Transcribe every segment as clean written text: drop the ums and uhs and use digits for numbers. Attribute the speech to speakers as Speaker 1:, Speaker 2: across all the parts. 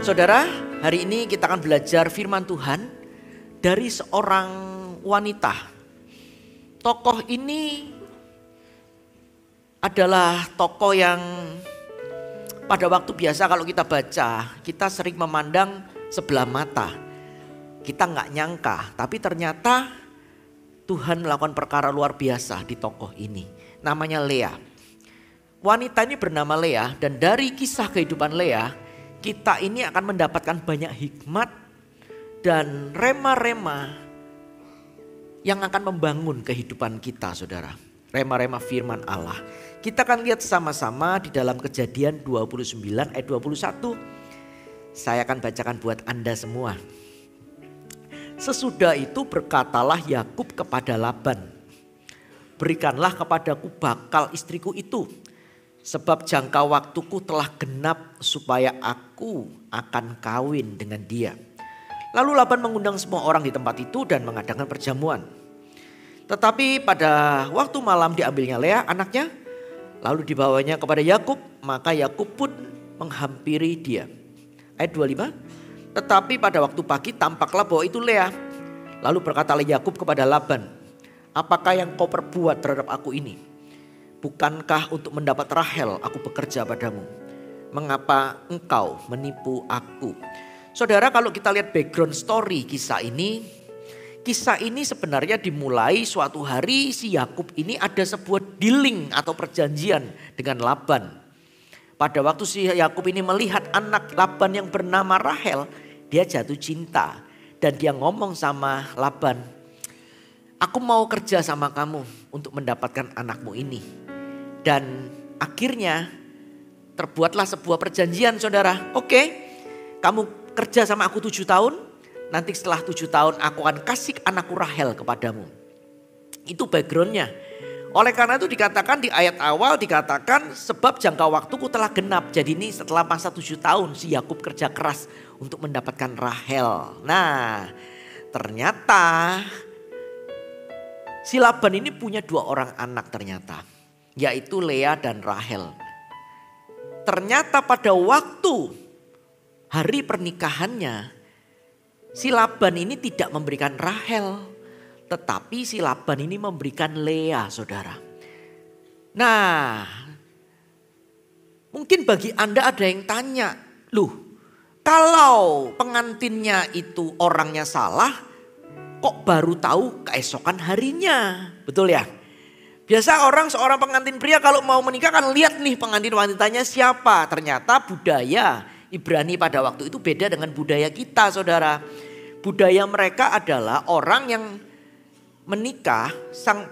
Speaker 1: Saudara, hari ini kita akan belajar firman Tuhan dari seorang wanita. Tokoh ini adalah tokoh yang pada waktu biasa kalau kita baca, kita sering memandang sebelah mata. Kita nggak nyangka, tapi ternyata Tuhan melakukan perkara luar biasa di tokoh ini. Namanya Lea. Wanita ini bernama Lea, dan dari kisah kehidupan Lea, kita ini akan mendapatkan banyak hikmat dan rema-rema yang akan membangun kehidupan kita, saudara. Rema-rema firman Allah. Kita akan lihat sama-sama di dalam Kejadian 29 ayat 21. Saya akan bacakan buat Anda semua. Sesudah itu berkatalah Yakub kepada Laban, berikanlah kepadaku bakal istriku itu, sebab jangka waktuku telah genap supaya aku akan kawin dengan dia. Lalu Laban mengundang semua orang di tempat itu dan mengadakan perjamuan. Tetapi pada waktu malam diambilnya Lea anaknya, lalu dibawanya kepada Yakub, maka Yakub pun menghampiri dia. Ayat 25, tetapi pada waktu pagi tampaklah bahwa itu Lea. Lalu berkatalah Yakub kepada Laban, apakah yang kau perbuat terhadap aku ini? Bukankah untuk mendapat Rahel aku bekerja padamu? Mengapa engkau menipu aku? Saudara, kalau kita lihat background story kisah ini sebenarnya dimulai suatu hari si Yakub ini ada sebuah dealing atau perjanjian dengan Laban. Pada waktu si Yakub ini melihat anak Laban yang bernama Rahel, dia jatuh cinta dan dia ngomong sama Laban, aku mau kerja sama kamu untuk mendapatkan anakmu ini. Dan akhirnya terbuatlah sebuah perjanjian, saudara. Oke, kamu kerja sama aku 7 tahun. Nanti setelah 7 tahun aku akan kasih anakku Rahel kepadamu. Itu backgroundnya. Oleh karena itu dikatakan di ayat awal dikatakan sebab jangka waktuku telah genap. Jadi ini setelah masa 7 tahun si Yakub kerja keras untuk mendapatkan Rahel. Nah, ternyata si Laban ini punya 2 orang anak ternyata. Yaitu Lea dan Rahel. Ternyata pada waktu hari pernikahannya, si Laban ini tidak memberikan Rahel, tetapi si Laban ini memberikan Lea, saudara. Nah, mungkin bagi Anda ada yang tanya, loh, kalau pengantinnya itu orangnya salah, kok baru tahu keesokan harinya, betul ya? Biasa seorang pengantin pria kalau mau menikah kan lihat nih pengantin wanitanya siapa. Ternyata budaya Ibrani pada waktu itu beda dengan budaya kita, saudara. Budaya mereka adalah orang yang menikah, sang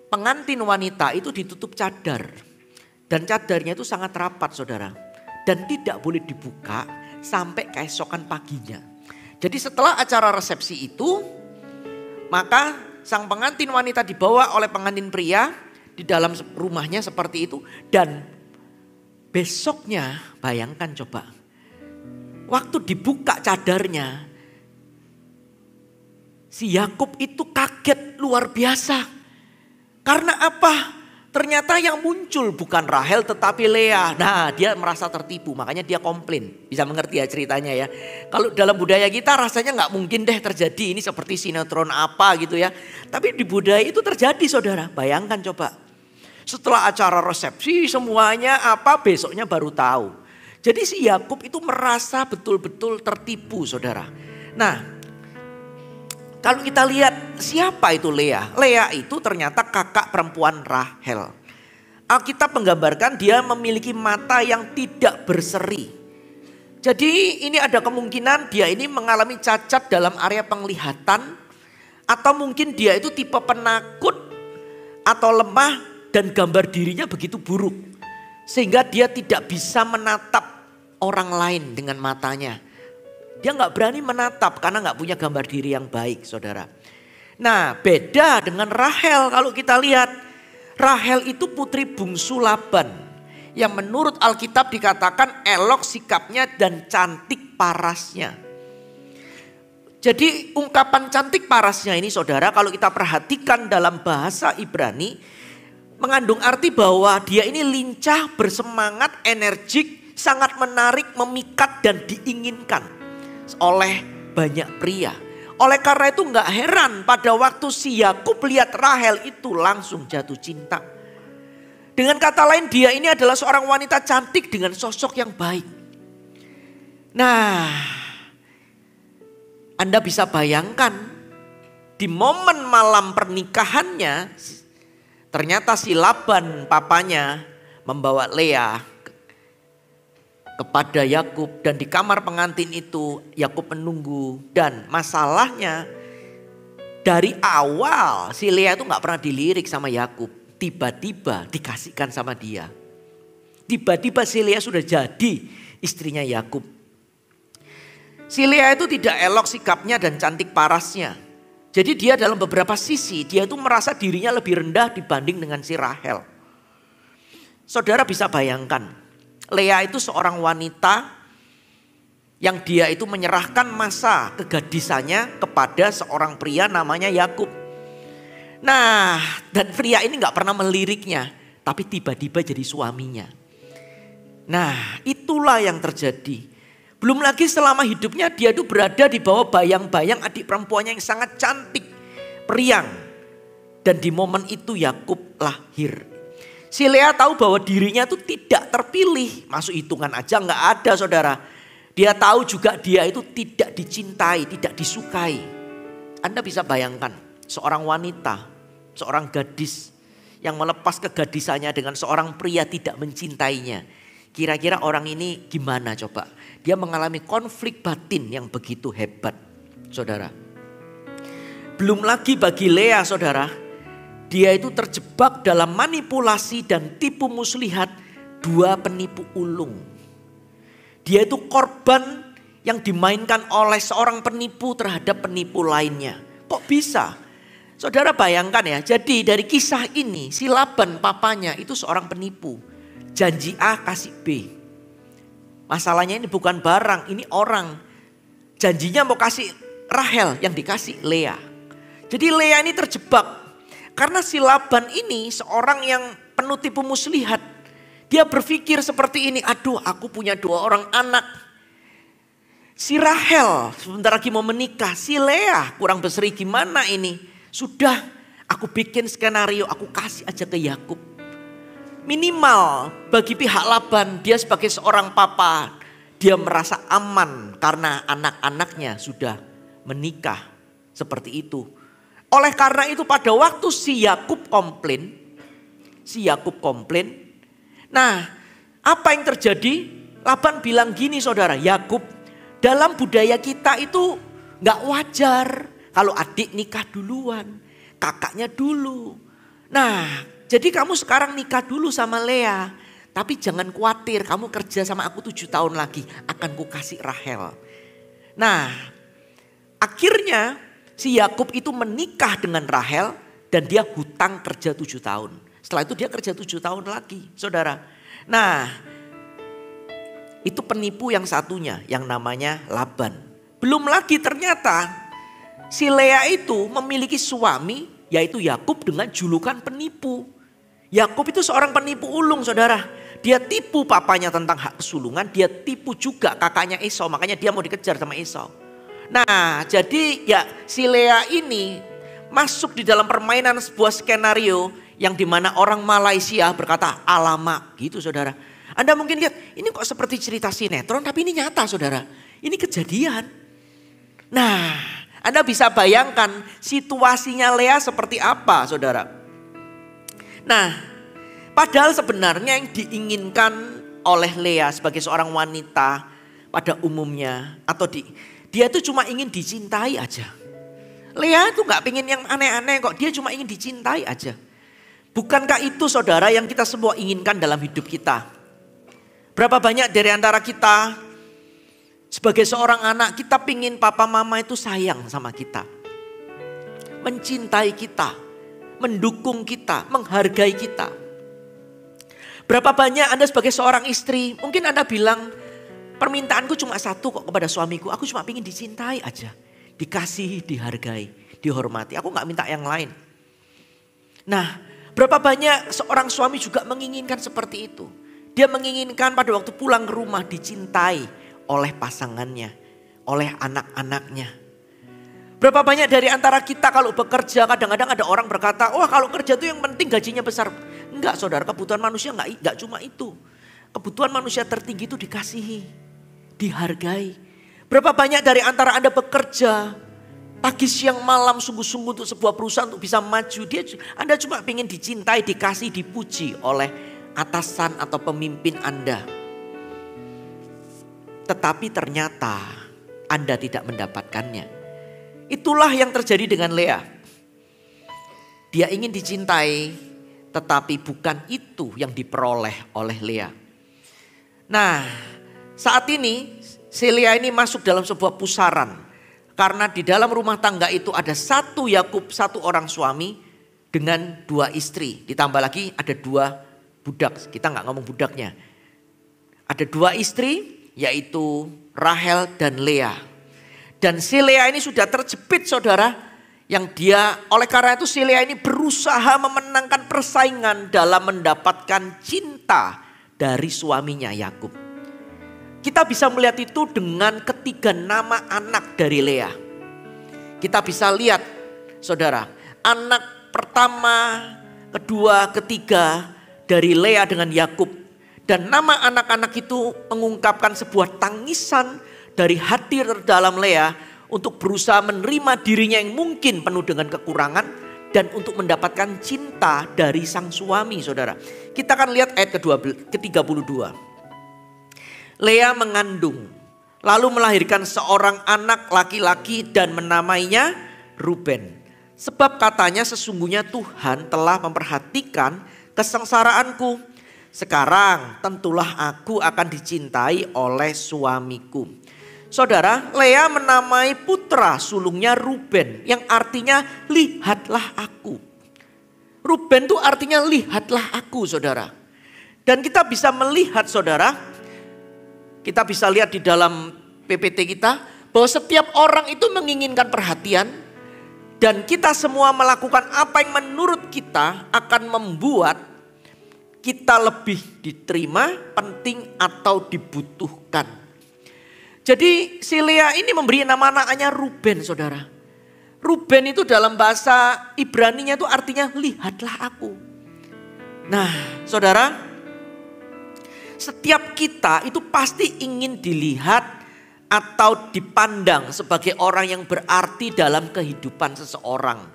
Speaker 1: pengantin wanita itu ditutup cadar. Dan cadarnya itu sangat rapat, saudara. Dan tidak boleh dibuka sampai keesokan paginya. Jadi setelah acara resepsi itu, maka sang pengantin wanita dibawa oleh pengantin pria di dalam rumahnya seperti itu. Dan besoknya bayangkan coba. Waktu dibuka cadarnya, si Yakub itu kaget luar biasa. Karena apa? Ternyata yang muncul bukan Rahel tetapi Lea. Nah, dia merasa tertipu, makanya dia komplain. Bisa mengerti ya ceritanya ya. Kalau dalam budaya kita rasanya nggak mungkin deh terjadi. Ini seperti sinetron apa gitu ya. Tapi di budaya itu terjadi, saudara. Bayangkan coba. Setelah acara resepsi semuanya besoknya baru tahu. Jadi si Yakub itu merasa betul-betul tertipu, saudara. Nah, kalau kita lihat siapa itu Lea? Lea itu ternyata kakak perempuan Rahel. Alkitab menggambarkan dia memiliki mata yang tidak berseri. Jadi ini ada kemungkinan dia ini mengalami cacat dalam area penglihatan. Atau mungkin dia itu tipe penakut atau lemah dan gambar dirinya begitu buruk. Sehingga dia tidak bisa menatap orang lain dengan matanya. Dia nggak berani menatap karena nggak punya gambar diri yang baik, saudara. Nah, beda dengan Rahel. Kalau kita lihat, Rahel itu putri bungsu Laban. Yang menurut Alkitab dikatakan elok sikapnya dan cantik parasnya. Jadi ungkapan cantik parasnya ini, saudara, kalau kita perhatikan dalam bahasa Ibrani, mengandung arti bahwa dia ini lincah, bersemangat, energik, sangat menarik, memikat dan diinginkan oleh banyak pria. Oleh karena itu nggak heran pada waktu si Yakub lihat Rahel itu langsung jatuh cinta. Dengan kata lain dia ini adalah seorang wanita cantik dengan sosok yang baik. Nah, Anda bisa bayangkan di momen malam pernikahannya ternyata si Laban papanya membawa Lea kepada Yakub dan di kamar pengantin itu Yakub menunggu dan masalahnya dari awal si Lea itu nggak pernah dilirik sama Yakub, tiba-tiba dikasihkan sama dia. Tiba-tiba si Lea sudah jadi istrinya Yakub. Si Lea itu tidak elok sikapnya dan cantik parasnya. Jadi dia dalam beberapa sisi dia itu merasa dirinya lebih rendah dibanding dengan si Rahel. Saudara bisa bayangkan. Lea itu seorang wanita yang dia itu menyerahkan masa kegadisannya kepada seorang pria namanya Yakub. Nah, dan pria ini nggak pernah meliriknya, tapi tiba-tiba jadi suaminya. Nah, itulah yang terjadi. Belum lagi selama hidupnya dia itu berada di bawah bayang-bayang adik perempuannya yang sangat cantik, periang. Dan di momen itu Yakub lahir. Si Lea tahu bahwa dirinya itu tidak terpilih. Masuk hitungan aja nggak ada saudara. Dia tahu juga dia itu tidak dicintai, tidak disukai. Anda bisa bayangkan seorang wanita, seorang gadis yang melepas kegadisannya dengan seorang pria tidak mencintainya. Kira-kira orang ini gimana coba? Dia mengalami konflik batin yang begitu hebat saudara. Belum lagi bagi Lea saudara. Dia itu terjebak dalam manipulasi dan tipu muslihat dua penipu ulung. Dia itu korban yang dimainkan oleh seorang penipu terhadap penipu lainnya. Kok bisa? Saudara bayangkan ya, jadi dari kisah ini si Laban papanya itu seorang penipu. Janji A kasih B. Masalahnya ini bukan barang, ini orang. Janjinya mau kasih Rahel yang dikasih Lea. Jadi Lea ini terjebak. Karena si Laban ini seorang yang penuh tipu muslihat. Dia berpikir seperti ini, aduh aku punya 2 orang anak. Si Rahel sebentar lagi mau menikah, si Lea kurang berseri gimana ini. Sudah aku bikin skenario, aku kasih aja ke Yakub. Minimal bagi pihak Laban dia sebagai seorang papa. Dia merasa aman karena anak-anaknya sudah menikah seperti itu. Oleh karena itu pada waktu si Yakub komplain. Nah apa yang terjadi? Laban bilang gini saudara, Yakub dalam budaya kita itu gak wajar. Kalau adik nikah duluan, kakaknya dulu. Nah jadi kamu sekarang nikah dulu sama Lea. Tapi jangan khawatir, kamu kerja sama aku 7 tahun lagi. Akan ku kasih Rahel. Nah akhirnya si Yakub itu menikah dengan Rahel dan dia hutang kerja 7 tahun. Setelah itu dia kerja 7 tahun lagi saudara. Nah itu penipu yang satunya yang namanya Laban. Belum lagi ternyata si Lea itu memiliki suami yaitu Yakub dengan julukan penipu. Yakub itu seorang penipu ulung saudara. Dia tipu papanya tentang hak kesulungan, dia tipu juga kakaknya Esau, makanya dia mau dikejar sama Esau. Nah jadi ya si Lea ini masuk di dalam permainan sebuah skenario yang dimana orang Malaysia berkata alamak gitu saudara. Anda mungkin lihat ini kok seperti cerita sinetron tapi ini nyata saudara. Ini kejadian. Nah Anda bisa bayangkan situasinya Lea seperti apa saudara. Nah padahal sebenarnya yang diinginkan oleh Lea sebagai seorang wanita pada umumnya atau dia tuh cuma ingin dicintai aja. Lea tuh gak pengen yang aneh-aneh kok. Dia cuma ingin dicintai aja. Bukankah itu saudara yang kita semua inginkan dalam hidup kita? Berapa banyak dari antara kita sebagai seorang anak kita pingin papa mama itu sayang sama kita. Mencintai kita. Mendukung kita. Menghargai kita. Berapa banyak Anda sebagai seorang istri mungkin Anda bilang permintaanku cuma satu kok kepada suamiku. Aku cuma ingin dicintai aja. Dikasihi, dihargai, dihormati. Aku gak minta yang lain. Nah Berapa banyak seorang suami juga menginginkan seperti itu. Dia menginginkan pada waktu pulang ke rumah dicintai oleh pasangannya, oleh anak-anaknya. Berapa banyak dari antara kita kalau bekerja, kadang-kadang ada orang berkata, wah kalau kerja itu yang penting gajinya besar. Enggak saudara, kebutuhan manusia enggak cuma itu. Kebutuhan manusia tertinggi itu dikasihi, dihargai. Berapa banyak dari antara Anda bekerja, pagi siang malam sungguh-sungguh untuk sebuah perusahaan untuk bisa maju. Anda cuma ingin dicintai, dikasih, dipuji oleh atasan atau pemimpin Anda. Tetapi ternyata Anda tidak mendapatkannya. Itulah yang terjadi dengan Lea. Dia ingin dicintai, tetapi bukan itu yang diperoleh oleh Lea. Nah, saat ini si Lea ini masuk dalam sebuah pusaran. Karena di dalam rumah tangga itu ada satu Yakub, satu orang suami dengan dua istri. Ditambah lagi ada dua budak, kita nggak ngomong budaknya. Ada dua istri yaitu Rahel dan Lea. Dan si Lea ini sudah terjepit saudara. Yang dia oleh karena itu si Lea ini berusaha memenangkan persaingan dalam mendapatkan cinta dari suaminya Yakub. Kita bisa melihat itu dengan ketiga nama anak dari Lea. Kita bisa lihat saudara, anak pertama, kedua, ketiga dari Lea dengan Yakub. Dan nama anak-anak itu mengungkapkan sebuah tangisan dari hati terdalam Lea untuk berusaha menerima dirinya yang mungkin penuh dengan kekurangan dan untuk mendapatkan cinta dari sang suami saudara. Kita akan lihat ayat ke-32. Lea mengandung lalu melahirkan seorang anak laki-laki dan menamainya Ruben. Sebab katanya sesungguhnya Tuhan telah memperhatikan kesengsaraanku. Sekarang tentulah aku akan dicintai oleh suamiku. Saudara, Lea menamai putra sulungnya Ruben yang artinya lihatlah aku. Ruben itu artinya lihatlah aku saudara. Dan kita bisa melihat saudara, kita bisa lihat di dalam PPT kita bahwa setiap orang itu menginginkan perhatian. Dan kita semua melakukan apa yang menurut kita akan membuat kita lebih diterima, penting atau dibutuhkan. Jadi si Lea ini memberi nama anaknya Ruben saudara. Ruben itu dalam bahasa Ibraninya itu artinya lihatlah aku. Nah saudara, setiap kita itu pasti ingin dilihat atau dipandang sebagai orang yang berarti dalam kehidupan seseorang.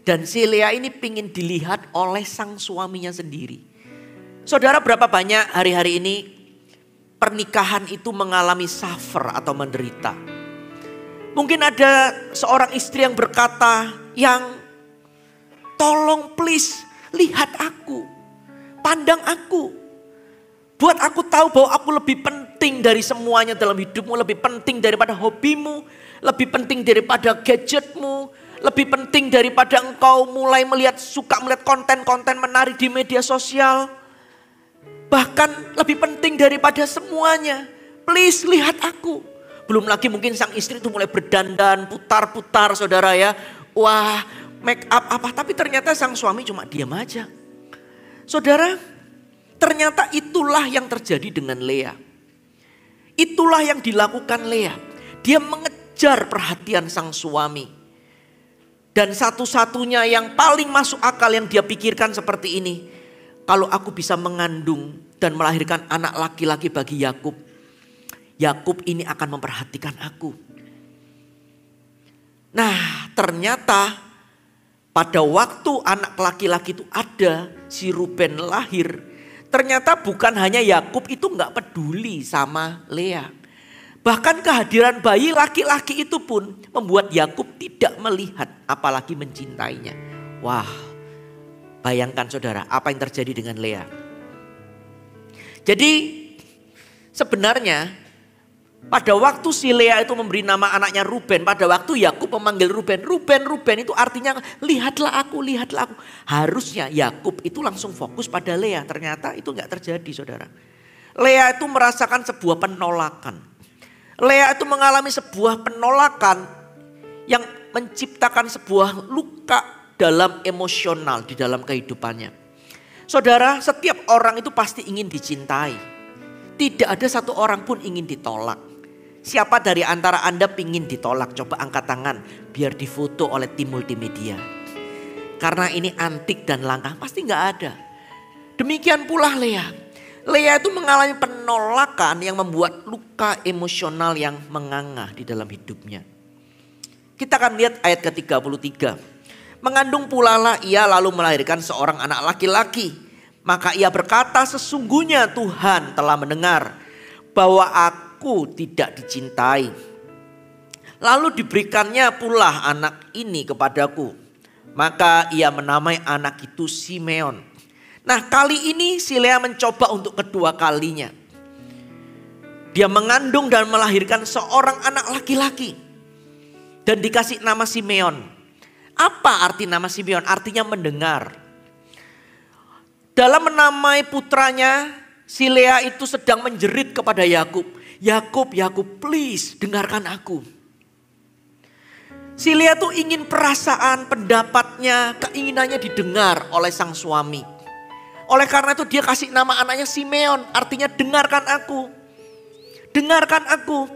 Speaker 1: Dan si Lea ini ingin dilihat oleh sang suaminya sendiri. Saudara, berapa banyak hari-hari ini pernikahan itu mengalami suffer atau menderita. Mungkin ada seorang istri yang berkata, yang tolong please lihat aku, pandang aku. Buat aku tahu bahwa aku lebih penting dari semuanya dalam hidupmu, lebih penting daripada hobimu, lebih penting daripada gadgetmu, lebih penting daripada engkau mulai suka melihat konten-konten menarik di media sosial. Bahkan lebih penting daripada semuanya. Please lihat aku. Belum lagi mungkin sang istri itu mulai berdandan, putar-putar saudara ya. Wah, make up apa. Tapi ternyata sang suami cuma diam aja. Saudara, ternyata itulah yang terjadi dengan Lea. Itulah yang dilakukan Lea. Dia mengejar perhatian sang suami. Dan satu-satunya yang paling masuk akal yang dia pikirkan seperti ini. Kalau aku bisa mengandung dan melahirkan anak laki-laki bagi Yakub, Yakub ini akan memperhatikan aku. Nah, ternyata pada waktu anak laki-laki itu ada, si Ruben lahir, ternyata bukan hanya Yakub itu nggak peduli sama Lea. Bahkan kehadiran bayi laki-laki itu pun membuat Yakub tidak melihat apalagi mencintainya. Wah. Bayangkan saudara apa yang terjadi dengan Lea. Jadi sebenarnya pada waktu si Lea itu memberi nama anaknya Ruben. Pada waktu Yakub memanggil Ruben. Ruben itu artinya lihatlah aku, lihatlah aku. Harusnya Yakub itu langsung fokus pada Lea. Ternyata itu gak terjadi saudara. Lea itu merasakan sebuah penolakan. Lea itu mengalami sebuah penolakan yang menciptakan sebuah luka dalam emosional di dalam kehidupannya. Saudara, setiap orang itu pasti ingin dicintai. Tidak ada satu orang pun ingin ditolak. Siapa dari antara Anda ingin ditolak? Coba angkat tangan biar difoto oleh tim multimedia. Karena ini antik dan langka, pasti nggak ada. Demikian pula Lea. Lea itu mengalami penolakan yang membuat luka emosional yang menganga di dalam hidupnya. Kita akan lihat ayat ke-33. Mengandung pula lah ia lalu melahirkan seorang anak laki-laki. Maka ia berkata, sesungguhnya Tuhan telah mendengar bahwa aku tidak dicintai. Lalu diberikannya pula anak ini kepadaku. Maka ia menamai anak itu Simeon. Nah, kali ini si Lea mencoba untuk kedua kalinya. Dia mengandung dan melahirkan seorang anak laki-laki. Dan dikasih nama Simeon. Apa arti nama Simeon? Artinya mendengar. Dalam menamai putranya, si Lea itu sedang menjerit kepada Yakub. Yakub, Yakub, please dengarkan aku. Si Lea tuh ingin perasaan, pendapatnya, keinginannya didengar oleh sang suami. Oleh karena itu dia kasih nama anaknya Simeon, artinya dengarkan aku. Dengarkan aku.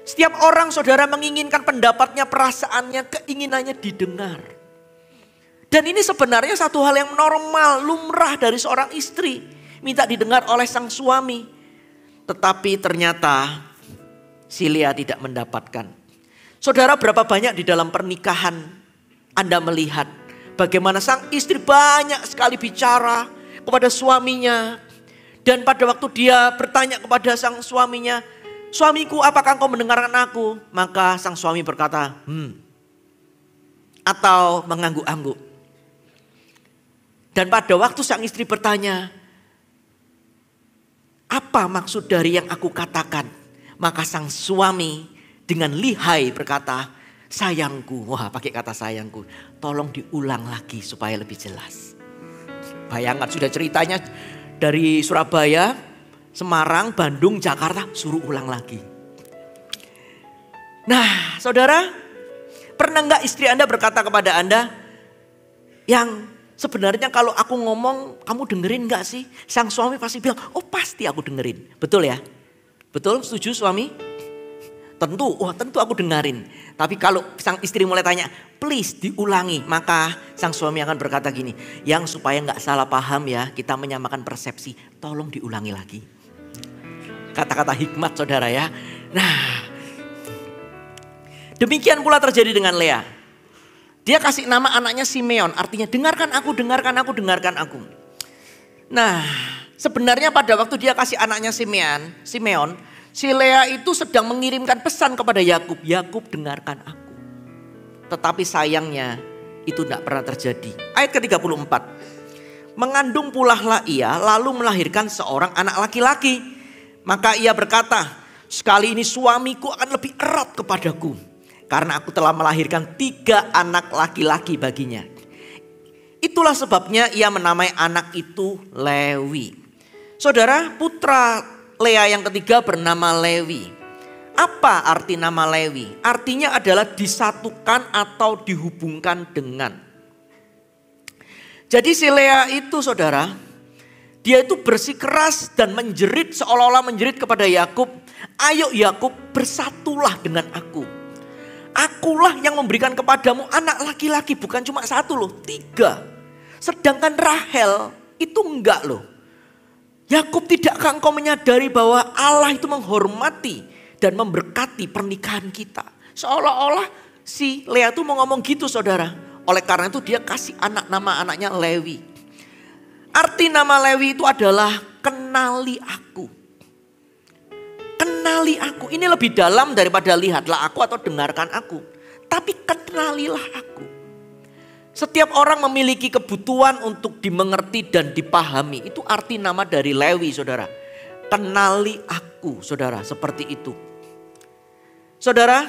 Speaker 1: Setiap orang saudara menginginkan pendapatnya, perasaannya, keinginannya didengar. Dan ini sebenarnya satu hal yang normal, lumrah dari seorang istri. Minta didengar oleh sang suami. Tetapi ternyata si Lea tidak mendapatkan. Saudara, berapa banyak di dalam pernikahan Anda melihat bagaimana sang istri banyak sekali bicara kepada suaminya. Dan pada waktu dia bertanya kepada sang suaminya, suamiku apakah engkau mendengarkan aku? Maka sang suami berkata, atau mengangguk-angguk. Dan pada waktu sang istri bertanya, apa maksud dari yang aku katakan? Maka sang suami dengan lihai berkata, sayangku, wah pakai kata sayangku, tolong diulang lagi supaya lebih jelas. Bayangkan sudah ceritanya dari Surabaya, Semarang, Bandung, Jakarta, suruh ulang lagi. Nah saudara, pernah nggak istri Anda berkata kepada Anda, yang sebenarnya kalau aku ngomong kamu dengerin gak sih? Sang suami pasti bilang, oh pasti aku dengerin. Betul ya? Betul, setuju suami? Tentu, wah tentu aku dengerin. Tapi kalau sang istri mulai tanya, please diulangi. Maka sang suami akan berkata gini, yang supaya gak salah paham ya, kita menyamakan persepsi, tolong diulangi lagi. Kata-kata hikmat saudara ya. Nah, demikian pula terjadi dengan Lea. Dia kasih nama anaknya Simeon, artinya dengarkan aku, dengarkan aku, dengarkan aku. Nah, sebenarnya pada waktu dia kasih anaknya Simeon, si Lea itu sedang mengirimkan pesan kepada Yakub, Yakub dengarkan aku. Tetapi sayangnya itu tidak pernah terjadi. Ayat ke-34. Mengandung pula lah ia lalu melahirkan seorang anak laki-laki. Maka ia berkata, sekali ini suamiku akan lebih erat kepadaku. Karena aku telah melahirkan 3 anak laki-laki baginya. Itulah sebabnya ia menamai anak itu Lewi. Saudara, putra Lea yang ketiga bernama Lewi. Apa arti nama Lewi? Artinya adalah disatukan atau dihubungkan dengan. Jadi si Lea itu saudara, dia itu bersikeras dan menjerit seolah-olah menjerit kepada Yakub. Ayo Yakub, bersatulah dengan aku. Akulah yang memberikan kepadamu anak laki-laki, bukan cuma 1 loh, 3. Sedangkan Rahel itu enggak loh. Yakub, tidakkah engkau menyadari bahwa Allah itu menghormati dan memberkati pernikahan kita? Seolah-olah si Lea itu mau ngomong gitu saudara. Oleh karena itu dia kasih nama anaknya Lewi. Arti nama Lewi itu adalah kenali aku. Kenali aku, ini lebih dalam daripada lihatlah aku atau dengarkan aku. Tapi kenalilah aku. Setiap orang memiliki kebutuhan untuk dimengerti dan dipahami. Itu arti nama dari Lewi saudara. Kenali aku saudara, seperti itu. Saudara,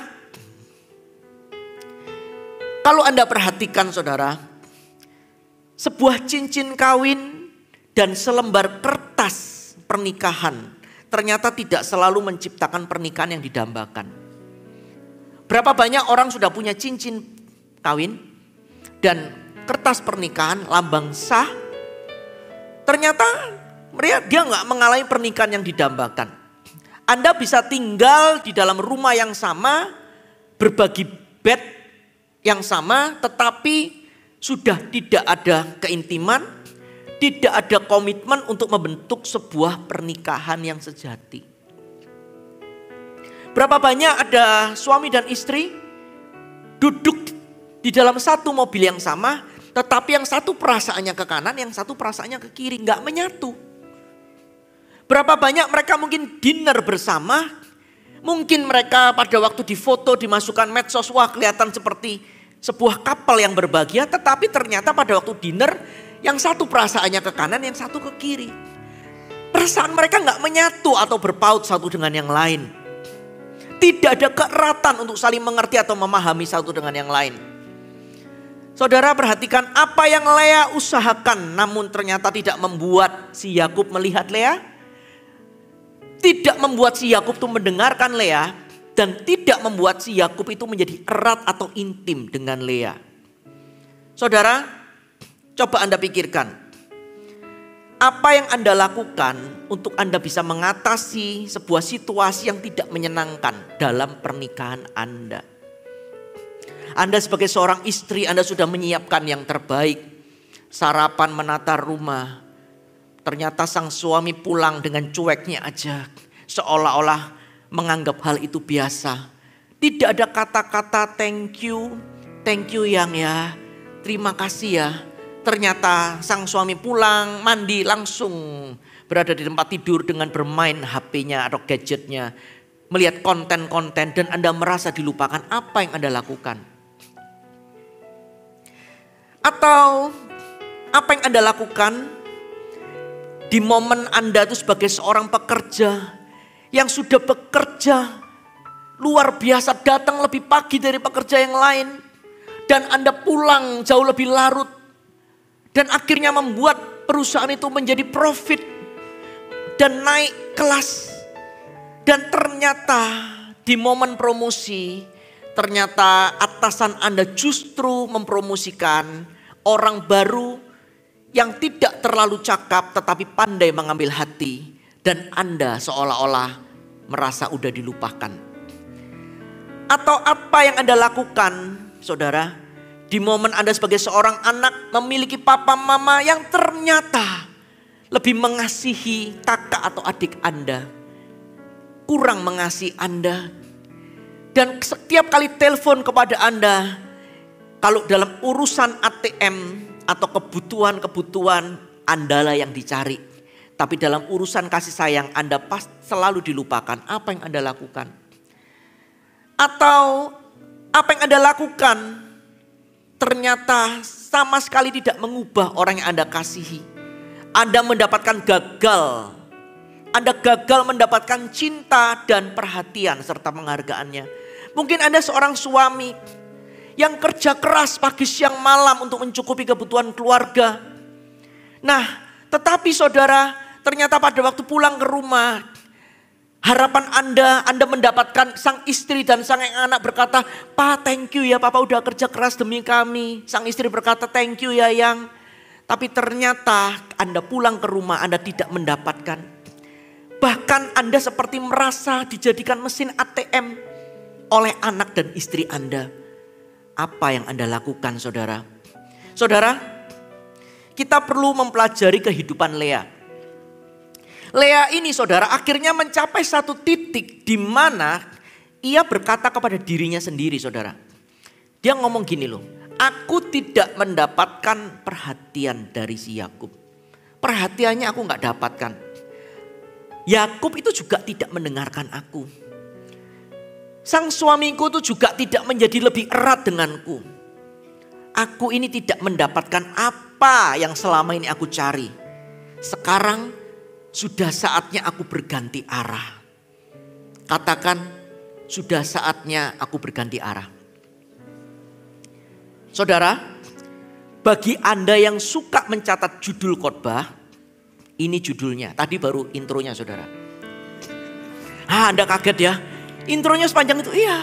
Speaker 1: kalau Anda perhatikan saudara, sebuah cincin kawin dan selembar kertas pernikahan ternyata tidak selalu menciptakan pernikahan yang didambakan. Berapa banyak orang sudah punya cincin kawin dan kertas pernikahan, lambang sah, Ternyata dia nggak mengalami pernikahan yang didambakan. Anda bisa tinggal di dalam rumah yang sama, berbagi bed yang sama, tetapi sudah tidak ada keintiman, tidak ada komitmen untuk membentuk sebuah pernikahan yang sejati. Berapa banyak ada suami dan istri duduk di dalam satu mobil yang sama, tetapi yang satu perasaannya ke kanan, yang satu perasaannya ke kiri, nggak menyatu. Berapa banyak mereka mungkin dinner bersama, mungkin mereka pada waktu difoto, dimasukkan medsos, wah kelihatan seperti sebuah couple yang berbahagia, tetapi ternyata pada waktu dinner, yang satu perasaannya ke kanan, yang satu ke kiri. Perasaan mereka nggak menyatu atau berpaut satu dengan yang lain. Tidak ada keeratan untuk saling mengerti atau memahami satu dengan yang lain. Saudara perhatikan apa yang Lea usahakan, namun ternyata tidak membuat si Yakub melihat Lea. Tidak membuat si Yakub itu mendengarkan Lea. Dan tidak membuat si Yakub itu menjadi erat atau intim dengan Lea. Saudara, coba Anda pikirkan. Apa yang Anda lakukan untuk Anda bisa mengatasi sebuah situasi yang tidak menyenangkan dalam pernikahan Anda. Anda sebagai seorang istri, Anda sudah menyiapkan yang terbaik. Sarapan, menata rumah. Ternyata sang suami pulang dengan cueknya aja. Seolah-olah menganggap hal itu biasa. Tidak ada kata-kata thank you yang ya, terima kasih ya. Ternyata sang suami pulang, mandi langsung berada di tempat tidur dengan bermain HP-nya atau gadgetnya. Melihat konten-konten dan Anda merasa dilupakan apa yang Anda lakukan. Atau apa yang Anda lakukan di momen Anda itu sebagai seorang pekerja yang sudah bekerja luar biasa, datang lebih pagi dari pekerja yang lain. Dan Anda pulang jauh lebih larut. Dan akhirnya membuat perusahaan itu menjadi profit. Dan naik kelas. Dan ternyata di momen promosi, ternyata atasan Anda justru mempromosikan orang baru yang tidak terlalu cakap tetapi pandai mengambil hati. Dan Anda seolah-olah merasa udah dilupakan. Atau apa yang Anda lakukan, saudara, di momen Anda sebagai seorang anak memiliki papa mama yang ternyata lebih mengasihi kakak atau adik Anda, kurang mengasihi Anda. Dan setiap kali telepon kepada Anda, kalau dalam urusan ATM atau kebutuhan-kebutuhan, Andalah yang dicari. Tapi dalam urusan kasih sayang Anda pasti selalu dilupakan. Apa yang Anda lakukan? Atau apa yang Anda lakukan ternyata sama sekali tidak mengubah orang yang Anda kasihi. Anda mendapatkan gagal. Anda gagal mendapatkan cinta dan perhatian serta penghargaannya. Mungkin Anda seorang suami yang kerja keras pagi siang malam untuk mencukupi kebutuhan keluarga. Nah, tetapi saudara, ternyata pada waktu pulang ke rumah, harapan Anda mendapatkan sang istri dan sang anak berkata, "Pak, thank you ya, Papa udah kerja keras demi kami." Sang istri berkata, "Thank you ya, Yang." Tapi ternyata Anda pulang ke rumah, Anda tidak mendapatkan. Bahkan Anda seperti merasa dijadikan mesin ATM oleh anak dan istri Anda. Apa yang Anda lakukan, saudara? Saudara, kita perlu mempelajari kehidupan Lea. Lea ini saudara akhirnya mencapai satu titik di mana ia berkata kepada dirinya sendiri saudara. Dia ngomong gini loh, aku tidak mendapatkan perhatian dari si Yakub. Perhatiannya aku gak dapatkan. Yakub itu juga tidak mendengarkan aku. Sang suamiku itu juga tidak menjadi lebih erat denganku. Aku ini tidak mendapatkan apa yang selama ini aku cari. Sekarang sudah saatnya aku berganti arah. Katakan, sudah saatnya aku berganti arah. Saudara, bagi Anda yang suka mencatat judul khotbah, ini judulnya. Tadi baru intronya saudara. Anda kaget ya, intronya sepanjang itu. Iya.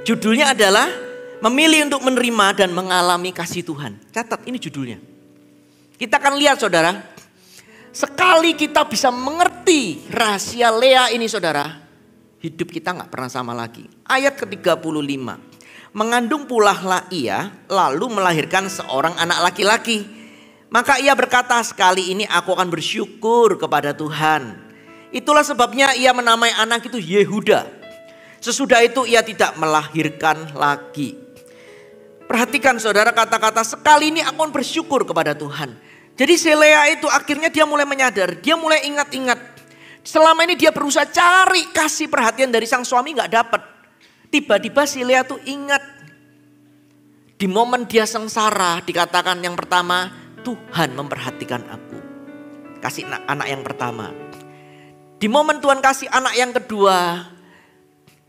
Speaker 1: Judulnya adalah memilih untuk menerima dan mengalami kasih Tuhan. Catat, ini judulnya. Kita akan lihat saudara, sekali kita bisa mengerti rahasia Lea ini saudara, hidup kita gak pernah sama lagi. Ayat ke-35, mengandung pula lah ia lalu melahirkan seorang anak laki-laki. Maka ia berkata, sekali ini aku akan bersyukur kepada Tuhan. Itulah sebabnya ia menamai anak itu Yehuda. Sesudah itu ia tidak melahirkan lagi. Perhatikan saudara kata-kata, sekali ini aku akan bersyukur kepada Tuhan. Jadi si Lea itu akhirnya dia mulai menyadar, dia mulai ingat-ingat. Selama ini dia berusaha cari kasih perhatian dari sang suami gak dapat. Tiba-tiba si Lea tuh ingat. Di momen dia sengsara dikatakan yang pertama, Tuhan memperhatikan aku. Kasih anak yang pertama. Di momen Tuhan kasih anak yang kedua,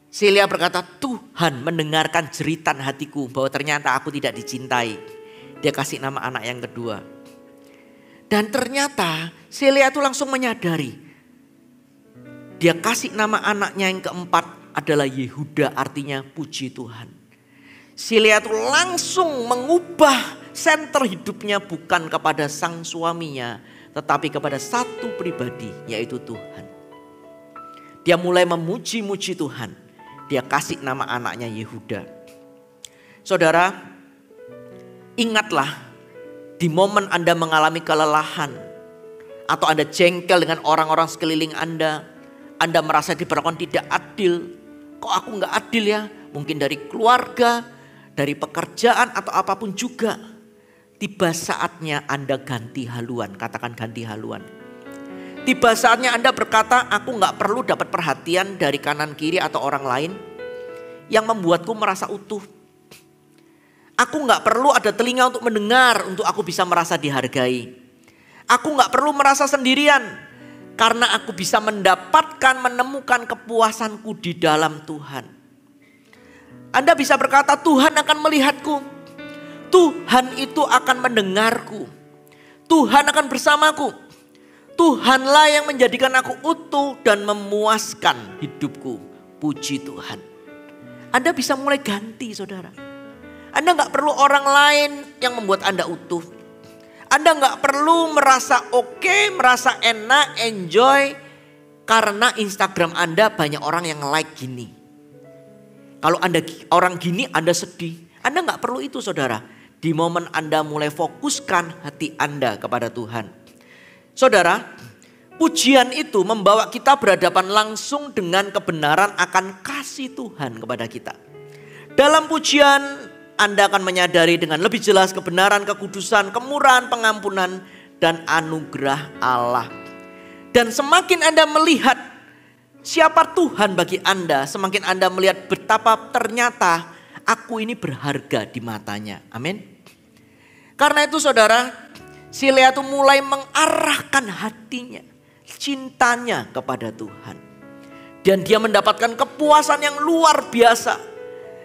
Speaker 1: si Lea berkata, Tuhan mendengarkan jeritan hatiku bahwa ternyata aku tidak dicintai. Dia kasih nama anak yang kedua. Dan ternyata si Lea itu langsung menyadari. Dia kasih nama anaknya yang keempat adalah Yehuda, artinya puji Tuhan. Si Lea itu langsung mengubah senter hidupnya bukan kepada sang suaminya, tetapi kepada satu pribadi, yaitu Tuhan. Dia mulai memuji-muji Tuhan. Dia kasih nama anaknya Yehuda. Saudara, ingatlah di momen Anda mengalami kelelahan atau Anda jengkel dengan orang-orang sekeliling Anda merasa diperlakukan tidak adil. Kok aku nggak adil ya? Mungkin dari keluarga, dari pekerjaan atau apapun juga. Tiba saatnya Anda ganti haluan, katakan ganti haluan. Tiba saatnya Anda berkata, aku gak perlu dapat perhatian dari kanan kiri atau orang lain yang membuatku merasa utuh. Aku gak perlu ada telinga untuk mendengar, untuk aku bisa merasa dihargai. Aku gak perlu merasa sendirian, karena aku bisa mendapatkan, menemukan kepuasanku di dalam Tuhan. Anda bisa berkata, Tuhan akan melihatku. Tuhan itu akan mendengarku. Tuhan akan bersamaku. Tuhanlah yang menjadikan aku utuh dan memuaskan hidupku. Puji Tuhan. Anda bisa mulai ganti saudara. Anda gak perlu orang lain yang membuat Anda utuh. Anda gak perlu merasa oke, merasa enak, enjoy. Karena Instagram Anda banyak orang yang like gini. Kalau Anda orang gini Anda sedih. Anda gak perlu itu saudara. Di momen Anda mulai fokuskan hati Anda kepada Tuhan. Saudara, pujian itu membawa kita berhadapan langsung dengan kebenaran akan kasih Tuhan kepada kita. Dalam pujian Anda akan menyadari dengan lebih jelas kebenaran, kekudusan, kemurahan, pengampunan, dan anugerah Allah. Dan semakin Anda melihat siapa Tuhan bagi Anda, semakin Anda melihat betapa ternyata aku ini berharga di matanya. Amin. Karena itu saudara, si Lea itu mulai mengarahkan hatinya, cintanya kepada Tuhan. Dan dia mendapatkan kepuasan yang luar biasa.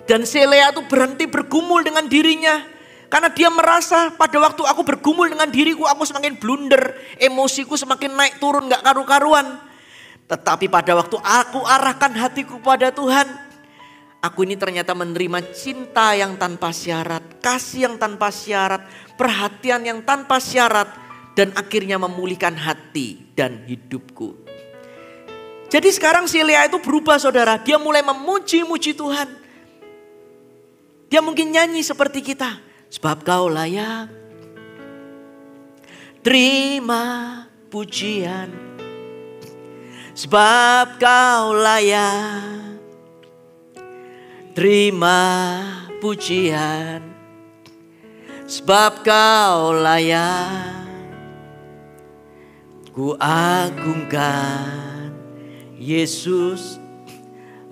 Speaker 1: Dan si Lea itu berhenti bergumul dengan dirinya. Karena dia merasa pada waktu aku bergumul dengan diriku, aku semakin blunder. Emosiku semakin naik turun gak karu-karuan. Tetapi pada waktu aku arahkan hatiku pada Tuhan, aku ini ternyata menerima cinta yang tanpa syarat, kasih yang tanpa syarat, perhatian yang tanpa syarat, dan akhirnya memulihkan hati dan hidupku. Jadi sekarang si Lea itu berubah saudara, dia mulai memuji-muji Tuhan. Dia mungkin nyanyi seperti kita, sebab kau layak terima pujian, sebab kau layak terima pujian, sebab kau layak. Ku agungkan Yesus,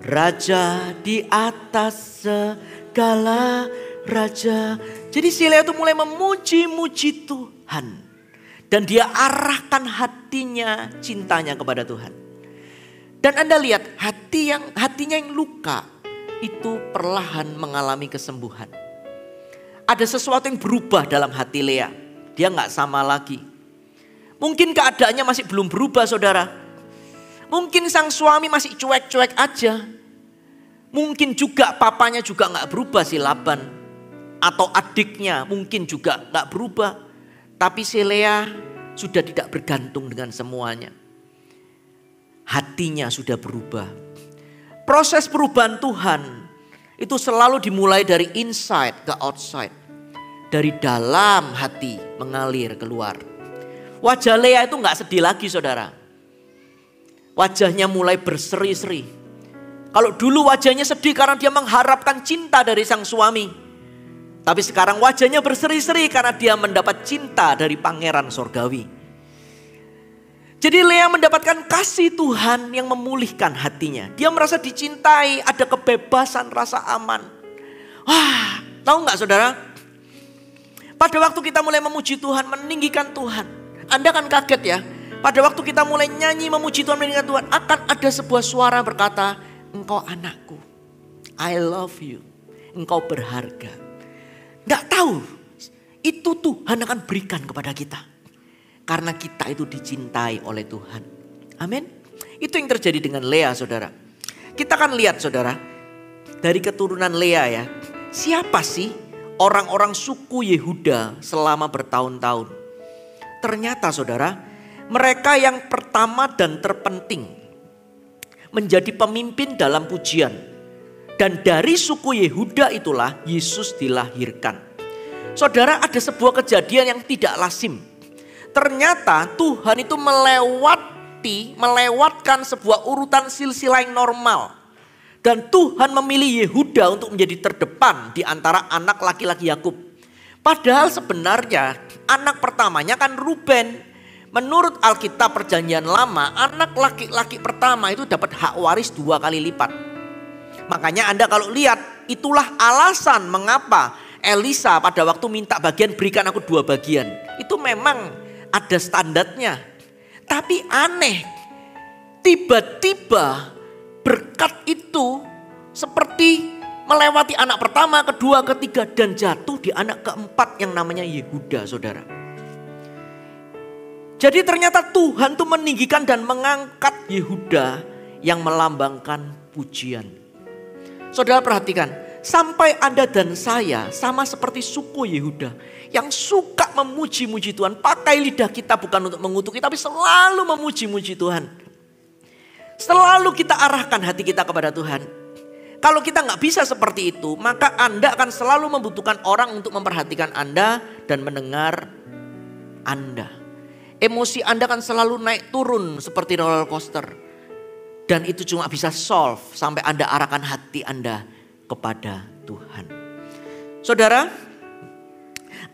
Speaker 1: Raja di atas segala raja. Jadi si Lea itu mulai memuji-muji Tuhan. Dan dia arahkan hatinya, cintanya kepada Tuhan. Dan Anda lihat hatinya yang luka itu perlahan mengalami kesembuhan. Ada sesuatu yang berubah dalam hati Lea. Dia gak sama lagi. Mungkin keadaannya masih belum berubah saudara. Mungkin sang suami masih cuek-cuek aja. Mungkin juga papanya juga gak berubah si Laban. Atau adiknya mungkin juga gak berubah. Tapi si Lea sudah tidak bergantung dengan semuanya. Hatinya sudah berubah. Proses perubahan Tuhan itu selalu dimulai dari inside ke outside. Dari dalam hati mengalir keluar. Wajah Lea itu gak sedih lagi saudara. Wajahnya mulai berseri-seri. Kalau dulu wajahnya sedih karena dia mengharapkan cinta dari sang suami. Tapi sekarang wajahnya berseri-seri karena dia mendapat cinta dari pangeran sorgawi. Jadi Lea mendapatkan kasih Tuhan yang memulihkan hatinya. Dia merasa dicintai, ada kebebasan, rasa aman. Wah, tahu gak saudara? Pada waktu kita mulai memuji Tuhan, meninggikan Tuhan. Anda kan kaget ya. Pada waktu kita mulai nyanyi memuji Tuhan, meninggikan Tuhan. Akan ada sebuah suara berkata, engkau anakku. I love you. Engkau berharga. Gak tahu. Itu Tuhan akan berikan kepada kita. Karena kita itu dicintai oleh Tuhan. Amin. Itu yang terjadi dengan Lea saudara. Kita akan lihat saudara. Dari keturunan Lea ya. Siapa sih orang-orang suku Yehuda selama bertahun-tahun? Ternyata saudara. Mereka yang pertama dan terpenting. Menjadi pemimpin dalam pujian. Dan dari suku Yehuda itulah Yesus dilahirkan. Saudara, ada sebuah kejadian yang tidak lazim. Ternyata Tuhan itu melewatkan sebuah urutan silsilah yang normal. Dan Tuhan memilih Yehuda untuk menjadi terdepan di antara anak laki-laki Yakub. Padahal sebenarnya anak pertamanya kan Ruben. Menurut Alkitab Perjanjian Lama, anak laki-laki pertama itu dapat hak waris 2 kali lipat. Makanya Anda kalau lihat, itulah alasan mengapa Elisa pada waktu minta bagian, berikan aku 2 bagian. Itu memang ada standarnya. Tapi aneh. Tiba-tiba berkat itu seperti melewati anak pertama, kedua, ketiga. Dan jatuh di anak keempat yang namanya Yehuda saudara. Jadi ternyata Tuhan tuh meninggikan dan mengangkat Yehuda yang melambangkan pujian. Saudara perhatikan. Sampai Anda dan saya sama seperti suku Yehuda. Yang suka memuji-muji Tuhan. Pakai lidah kita bukan untuk mengutuki. Tapi selalu memuji-muji Tuhan. Selalu kita arahkan hati kita kepada Tuhan. Kalau kita gak bisa seperti itu. Maka Anda akan selalu membutuhkan orang untuk memperhatikan Anda. Dan mendengar Anda. Emosi Anda akan selalu naik turun seperti roller coaster. Dan itu cuma bisa solve sampai Anda arahkan hati Anda kepada Tuhan. Saudara,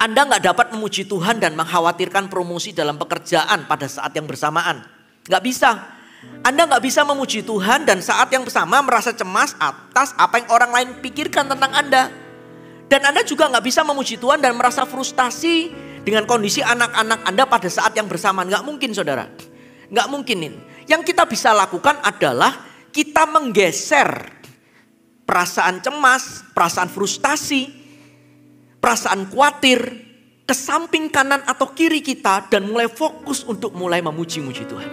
Speaker 1: Anda gak dapat memuji Tuhan dan mengkhawatirkan promosi dalam pekerjaan pada saat yang bersamaan. Gak bisa. Anda gak bisa memuji Tuhan dan saat yang bersama merasa cemas atas apa yang orang lain pikirkan tentang Anda. Dan Anda juga gak bisa memuji Tuhan dan merasa frustasi dengan kondisi anak-anak Anda pada saat yang bersamaan. Gak mungkin saudara. Gak mungkin. Yang kita bisa lakukan adalah kita menggeser perasaan cemas, perasaan frustasi, perasaan khawatir ke samping kanan atau kiri kita dan mulai fokus untuk mulai memuji-muji Tuhan.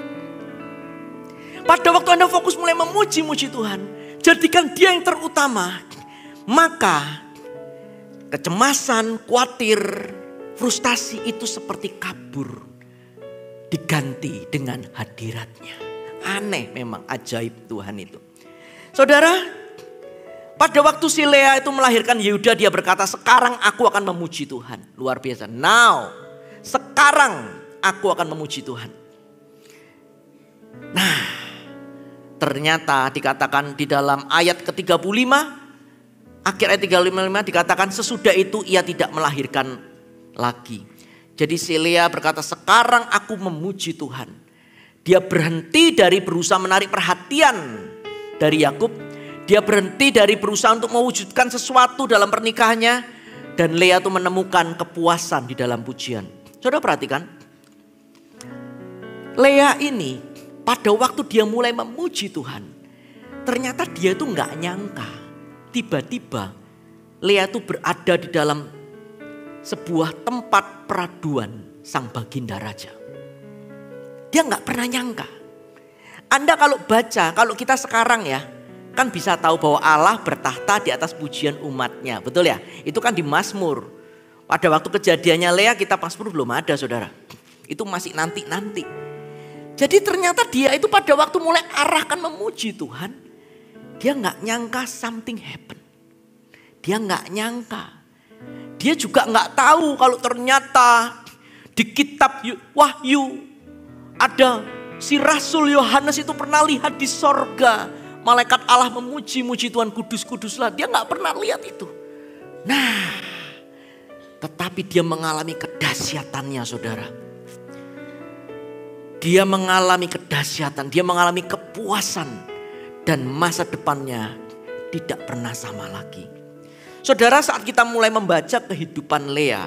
Speaker 1: Pada waktu Anda fokus mulai memuji-muji Tuhan, jadikan Dia yang terutama, maka kecemasan, khawatir, frustasi itu seperti kabur, diganti dengan hadirat-Nya. Aneh memang, ajaib Tuhan itu. Saudara, pada waktu si Lea itu melahirkan Yehuda, dia berkata, sekarang aku akan memuji Tuhan. Luar biasa. Now, sekarang aku akan memuji Tuhan. Nah, ternyata dikatakan di dalam ayat ke-35, akhir ayat 35 dikatakan sesudah itu ia tidak melahirkan lagi. Jadi si Lea berkata, sekarang aku memuji Tuhan. Dia berhenti dari berusaha menarik perhatian dari Yakub. Dia berhenti dari berusaha untuk mewujudkan sesuatu dalam pernikahannya. Dan Lea itu menemukan kepuasan di dalam pujian. Saudara perhatikan. Lea ini pada waktu dia mulai memuji Tuhan. Ternyata dia itu gak nyangka. Tiba-tiba Lea itu berada di dalam sebuah tempat peraduan sang baginda raja. Dia gak pernah nyangka. Anda kalau baca, kalau kita sekarang ya. Kan bisa tahu bahwa Allah bertahta di atas pujian umatnya. Betul ya? Itu kan di Mazmur. Pada waktu kejadiannya Lea kita paspor belum ada saudara. Itu masih nanti-nanti. Jadi ternyata dia itu pada waktu mulai arahkan memuji Tuhan. Dia gak nyangka something happen. Dia gak nyangka. Dia juga gak tahu kalau ternyata di kitab Wahyu ada si Rasul Yohanes itu pernah lihat di sorga. Malaikat Allah memuji-muji Tuhan, kudus-kuduslah. Dia gak pernah lihat itu. Nah, tetapi dia mengalami kedahsyatannya saudara. Dia mengalami kedahsyatan, dia mengalami kepuasan. Dan masa depannya tidak pernah sama lagi. Saudara, saat kita mulai membaca kehidupan Lea,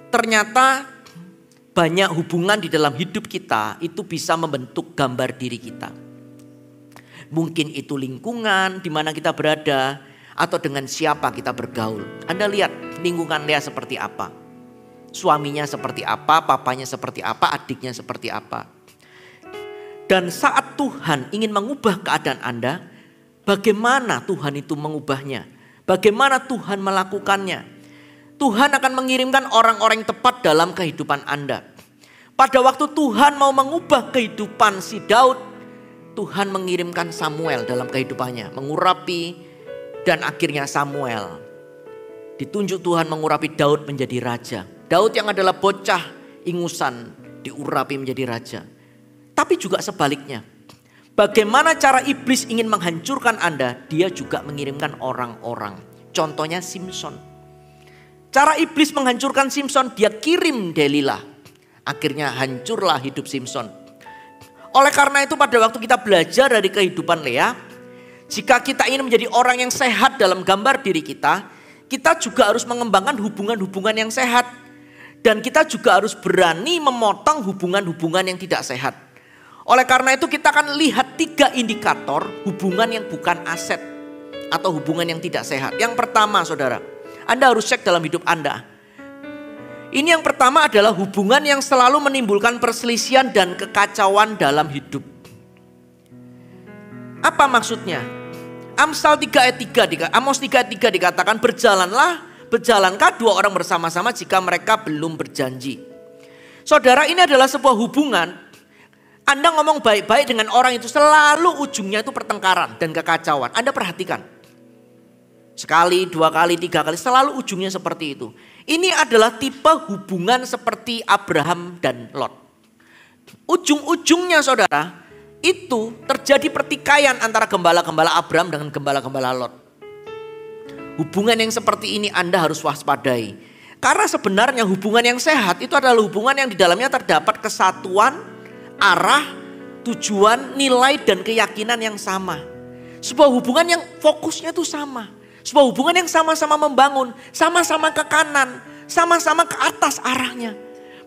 Speaker 1: ternyata banyak hubungan di dalam hidup kita itu bisa membentuk gambar diri kita. Mungkin itu lingkungan di mana kita berada atau dengan siapa kita bergaul. Anda lihat lingkungan Lea seperti apa. Suaminya seperti apa, papanya seperti apa, adiknya seperti apa. Dan saat Tuhan ingin mengubah keadaan Anda, bagaimana Tuhan itu mengubahnya? Bagaimana Tuhan melakukannya? Tuhan akan mengirimkan orang-orang yang tepat dalam kehidupan Anda. Pada waktu Tuhan mau mengubah kehidupan si Daud, Tuhan mengirimkan Samuel dalam kehidupannya. Mengurapi dan akhirnya Samuel ditunjuk Tuhan mengurapi Daud menjadi raja. Daud yang adalah bocah ingusan diurapi menjadi raja. Tapi juga sebaliknya. Bagaimana cara iblis ingin menghancurkan Anda, dia juga mengirimkan orang-orang. Contohnya Simson. Cara iblis menghancurkan Simson, dia kirim Delilah. Akhirnya hancurlah hidup Simson. Oleh karena itu pada waktu kita belajar dari kehidupan Lea, jika kita ingin menjadi orang yang sehat dalam gambar diri kita juga harus mengembangkan hubungan-hubungan yang sehat. Dan kita juga harus berani memotong hubungan-hubungan yang tidak sehat. Oleh karena itu kita akan lihat 3 indikator hubungan yang bukan aset atau hubungan yang tidak sehat. Yang pertama saudara, Anda harus cek dalam hidup Anda. Ini yang pertama adalah hubungan yang selalu menimbulkan perselisihan dan kekacauan dalam hidup. Apa maksudnya? Amos 3 ayat 3 dikatakan berjalankah 2 orang bersama-sama jika mereka belum berjanji. Saudara, ini adalah sebuah hubungan. Anda ngomong baik-baik dengan orang itu selalu ujungnya itu pertengkaran dan kekacauan. Anda perhatikan. Sekali, 2 kali, 3 kali selalu ujungnya seperti itu. Ini adalah tipe hubungan seperti Abraham dan Lot. Ujung-ujungnya saudara, itu terjadi pertikaian antara gembala-gembala Abraham dengan gembala-gembala Lot. Hubungan yang seperti ini Anda harus waspadai. Karena sebenarnya hubungan yang sehat itu adalah hubungan yang di dalamnya terdapat kesatuan, arah, tujuan, nilai dan keyakinan yang sama. Sebuah hubungan yang fokusnya itu sama. Sebuah hubungan yang sama-sama membangun, sama-sama ke kanan, sama-sama ke atas arahnya.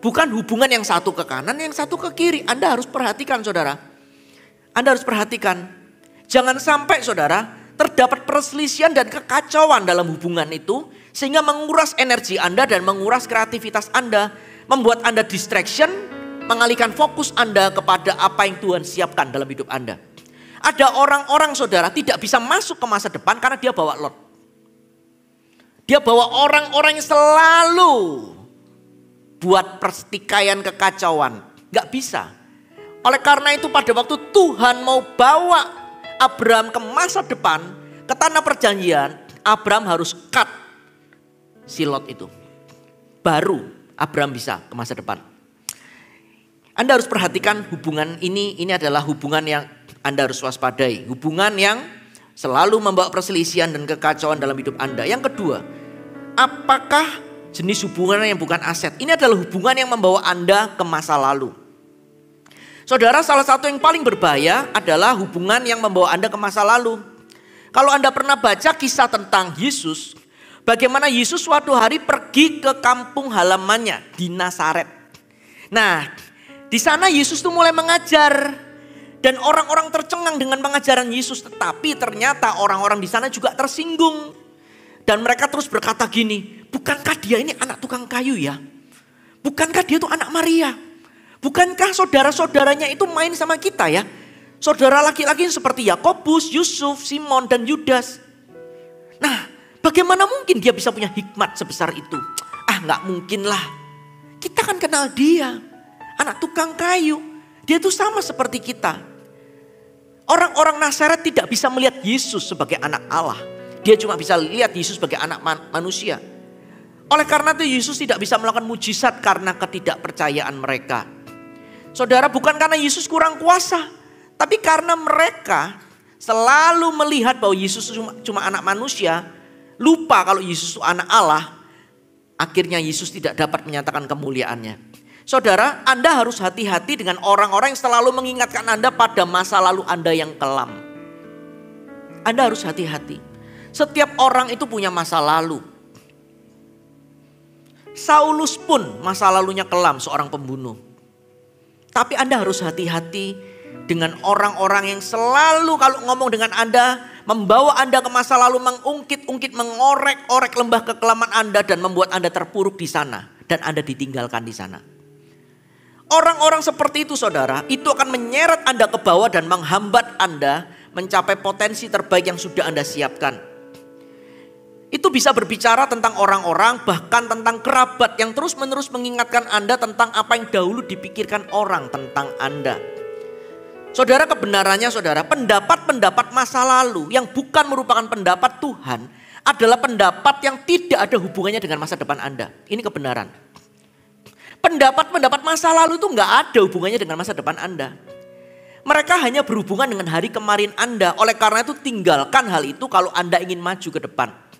Speaker 1: Bukan hubungan yang satu ke kanan, yang satu ke kiri. Anda harus perhatikan saudara. Anda harus perhatikan. Jangan sampai saudara terdapat perselisihan dan kekacauan dalam hubungan itu. Sehingga menguras energi Anda dan menguras kreativitas Anda. Membuat Anda distraction, mengalihkan fokus Anda kepada apa yang Tuhan siapkan dalam hidup Anda. Ada orang-orang saudara tidak bisa masuk ke masa depan karena dia bawa Lot. Dia bawa orang-orang yang selalu buat pertikaian kekacauan. Gak bisa. Oleh karena itu pada waktu Tuhan mau bawa Abraham ke masa depan, ke tanah perjanjian, Abraham harus cut si Lot itu. Baru Abraham bisa ke masa depan. Anda harus perhatikan hubungan ini adalah hubungan yang Anda harus waspadai. Hubungan yang selalu membawa perselisihan dan kekacauan dalam hidup Anda. Yang kedua, apakah jenis hubungan yang bukan aset? Ini adalah hubungan yang membawa Anda ke masa lalu. Saudara, salah satu yang paling berbahaya adalah hubungan yang membawa Anda ke masa lalu. Kalau Anda pernah baca kisah tentang Yesus, bagaimana Yesus suatu hari pergi ke kampung halamannya di Nazaret. Nah, di sana Yesus tuh mulai mengajar dan orang-orang tercengang dengan pengajaran Yesus, tetapi ternyata orang-orang di sana juga tersinggung. Dan mereka terus berkata gini, bukankah dia ini anak tukang kayu ya? Bukankah dia tuh anak Maria? Bukankah saudara-saudaranya itu main sama kita ya? Saudara laki-laki seperti Yakobus, Yusuf, Simon dan Yudas. Nah, bagaimana mungkin dia bisa punya hikmat sebesar itu? nggak mungkin lah. Kita kan kenal dia. Anak tukang kayu. Dia tuh sama seperti kita. Orang-orang Nazaret tidak bisa melihat Yesus sebagai anak Allah. Dia cuma bisa lihat Yesus sebagai anak manusia. Oleh karena itu Yesus tidak bisa melakukan mujizat karena ketidakpercayaan mereka. Saudara, bukan karena Yesus kurang kuasa. Tapi karena mereka selalu melihat bahwa Yesus cuma anak manusia. Lupa kalau Yesus itu anak Allah. Akhirnya Yesus tidak dapat menyatakan kemuliaannya. Saudara, Anda harus hati-hati dengan orang-orang yang selalu mengingatkan Anda pada masa lalu Anda yang kelam. Anda harus hati-hati. Setiap orang itu punya masa lalu. Saulus pun masa lalunya kelam, seorang pembunuh. Tapi Anda harus hati-hati dengan orang-orang yang selalu kalau ngomong dengan Anda, membawa Anda ke masa lalu, mengungkit-ungkit, mengorek-orek lembah kekelaman Anda dan membuat Anda terpuruk di sana dan Anda ditinggalkan di sana. Orang-orang seperti itu saudara, itu akan menyeret Anda ke bawah dan menghambat Anda mencapai potensi terbaik yang sudah Anda siapkan. Itu bisa berbicara tentang orang-orang, bahkan tentang kerabat yang terus-menerus mengingatkan Anda tentang apa yang dahulu dipikirkan orang tentang Anda. Saudara, kebenarannya saudara, pendapat-pendapat masa lalu yang bukan merupakan pendapat Tuhan adalah pendapat yang tidak ada hubungannya dengan masa depan Anda. Ini kebenaran. Pendapat-pendapat masa lalu itu nggak ada hubungannya dengan masa depan Anda. Mereka hanya berhubungan dengan hari kemarin Anda. Oleh karena itu tinggalkan hal itu kalau Anda ingin maju ke depan.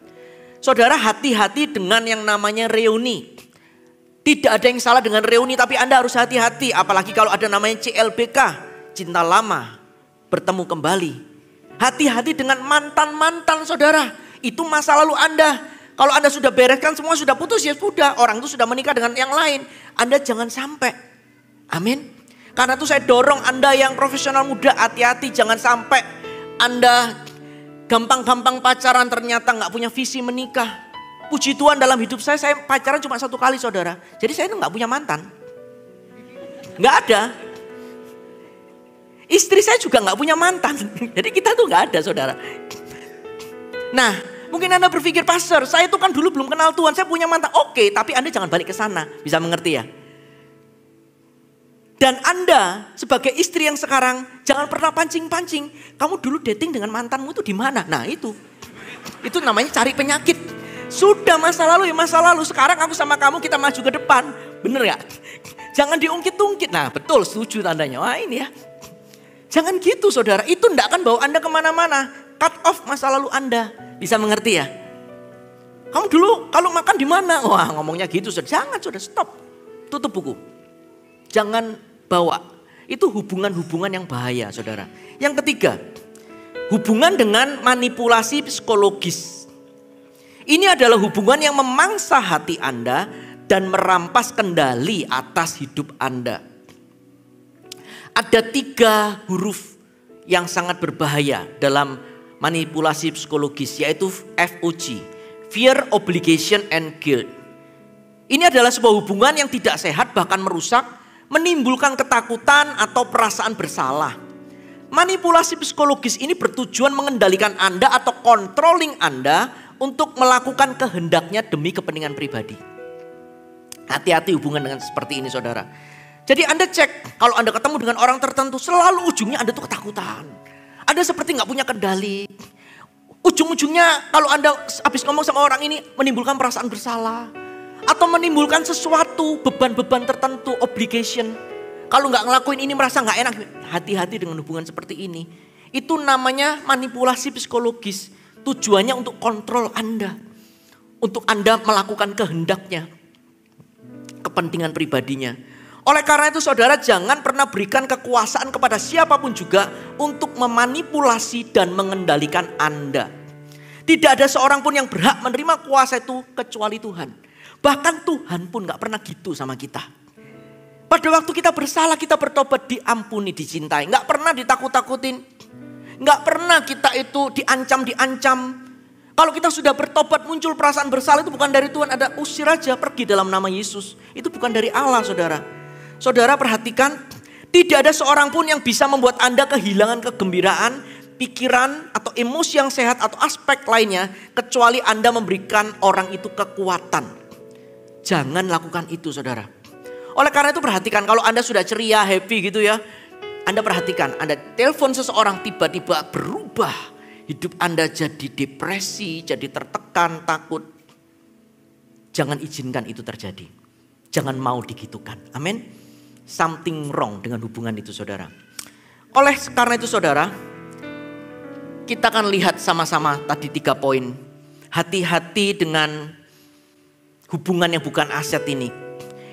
Speaker 1: Saudara, hati-hati dengan yang namanya reuni. Tidak ada yang salah dengan reuni, tapi Anda harus hati-hati. Apalagi kalau ada namanya CLBK, cinta lama bertemu kembali. Hati-hati dengan mantan-mantan saudara. Itu masa lalu Anda. Kalau Anda sudah bereskan semua, sudah putus, ya sudah. Orang itu sudah menikah dengan yang lain. Anda jangan sampai. Amin. Karena itu saya dorong Anda yang profesional muda, hati-hati. Jangan sampai Anda gampang-gampang pacaran ternyata gak punya visi menikah. Puji Tuhan dalam hidup saya pacaran cuma 1 kali saudara. Jadi saya itu gak punya mantan. Gak ada. Istri saya juga gak punya mantan. Jadi kita tuh gak ada saudara. Nah mungkin Anda berpikir, pastor saya itu kan dulu belum kenal Tuhan. Saya punya mantan. Oke, tapi Anda jangan balik ke sana. Bisa mengerti ya? Dan Anda sebagai istri yang sekarang jangan pernah pancing-pancing. Kamu dulu dating dengan mantanmu itu di mana? Nah itu namanya cari penyakit. Sudah masa lalu ya masa lalu. Sekarang aku sama kamu kita maju ke depan. Bener gak? Jangan diungkit-ungkit. Nah betul, setuju tandanya. Wah ini ya. Jangan gitu saudara. Itu tidak akan bawa Anda kemana-mana. Cut off masa lalu Anda. Bisa mengerti ya? Kamu dulu kalau makan di mana? Wah ngomongnya gitu. Jangan sudah stop. Tutup buku. Jangan bawa. Itu hubungan-hubungan yang bahaya saudara. Yang ketiga, hubungan dengan manipulasi psikologis. Ini adalah hubungan yang memangsa hati Anda dan merampas kendali atas hidup Anda. Ada 3 huruf yang sangat berbahaya dalam manipulasi psikologis, yaitu FOG. Fear, Obligation, and Guilt. Ini adalah sebuah hubungan yang tidak sehat, bahkan merusak, menimbulkan ketakutan atau perasaan bersalah. Manipulasi psikologis ini bertujuan mengendalikan Anda atau controlling Anda untuk melakukan kehendaknya demi kepentingan pribadi. Hati-hati hubungan dengan seperti ini saudara. Jadi Anda cek, kalau Anda ketemu dengan orang tertentu, selalu ujungnya Anda tuh ketakutan. Anda seperti gak punya kendali. Ujung-ujungnya kalau Anda habis ngomong sama orang ini menimbulkan perasaan bersalah. Atau menimbulkan sesuatu, beban-beban tertentu, obligation. Kalau nggak ngelakuin ini merasa nggak enak. Hati-hati dengan hubungan seperti ini. Itu namanya manipulasi psikologis. Tujuannya untuk kontrol Anda. Untuk Anda melakukan kehendaknya. Kepentingan pribadinya. Oleh karena itu saudara, jangan pernah berikan kekuasaan kepada siapapun juga untuk memanipulasi dan mengendalikan Anda. Tidak ada seorang pun yang berhak menerima kuasa itu kecuali Tuhan. Bahkan Tuhan pun gak pernah gitu sama kita. Pada waktu kita bersalah, kita bertobat, diampuni, dicintai. Gak pernah ditakut-takutin. Gak pernah kita itu diancam. Kalau kita sudah bertobat, muncul perasaan bersalah, itu bukan dari Tuhan. Ada usir aja, pergi dalam nama Yesus. Itu bukan dari Allah saudara. Saudara perhatikan, tidak ada seorang pun yang bisa membuat Anda kehilangan kegembiraan, pikiran atau emosi yang sehat atau aspek lainnya. Kecuali Anda memberikan orang itu kekuatan. Jangan lakukan itu saudara. Oleh karena itu perhatikan kalau Anda sudah ceria, happy gitu ya. Anda perhatikan, Anda telepon seseorang tiba-tiba berubah. Hidup Anda jadi depresi, jadi tertekan, takut. Jangan izinkan itu terjadi. Jangan mau digitukan. Amin. Something wrong dengan hubungan itu saudara. Oleh karena itu saudara, kita akan lihat sama-sama tadi 3 poin. Hati-hati dengan hubungan yang bukan aset ini.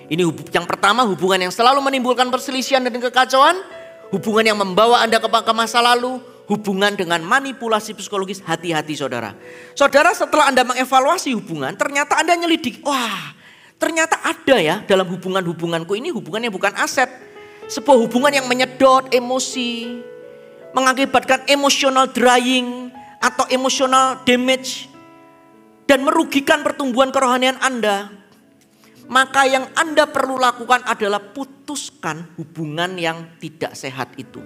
Speaker 1: Ini yang pertama, hubungan yang selalu menimbulkan perselisihan dan kekacauan. Hubungan yang membawa Anda ke masa lalu. Hubungan dengan manipulasi psikologis. Hati-hati saudara. Saudara, setelah Anda mengevaluasi hubungan, ternyata Anda nyelidik. Wah, ternyata ada ya dalam hubungan-hubunganku ini hubungan yang bukan aset. Sebuah hubungan yang menyedot emosi. Mengakibatkan emotional drying atau emotional damage. Dan merugikan pertumbuhan kerohanian Anda. Maka yang Anda perlu lakukan adalah putuskan hubungan yang tidak sehat itu.